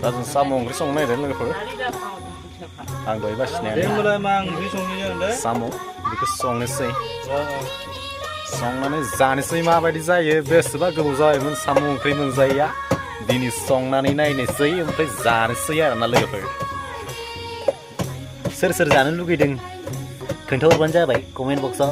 दा जों साम' ओंख्रि संनो नागिरदों लोगोफोर आं दहाय बासिनाया साम' बेखौ संनोसै संनानै जानोसै माबायदि जायो बेसेबा गोबाव जाबायमोन साम' ओंख्रि मोनजायैया दिनै संनानै नायनोसै ओमफ्राय जानोसै आरोना लोगोफोर सोर सोर जानो लुगैदों खोन्थाहरबानो जाबाय कमेन्ट बक्सआव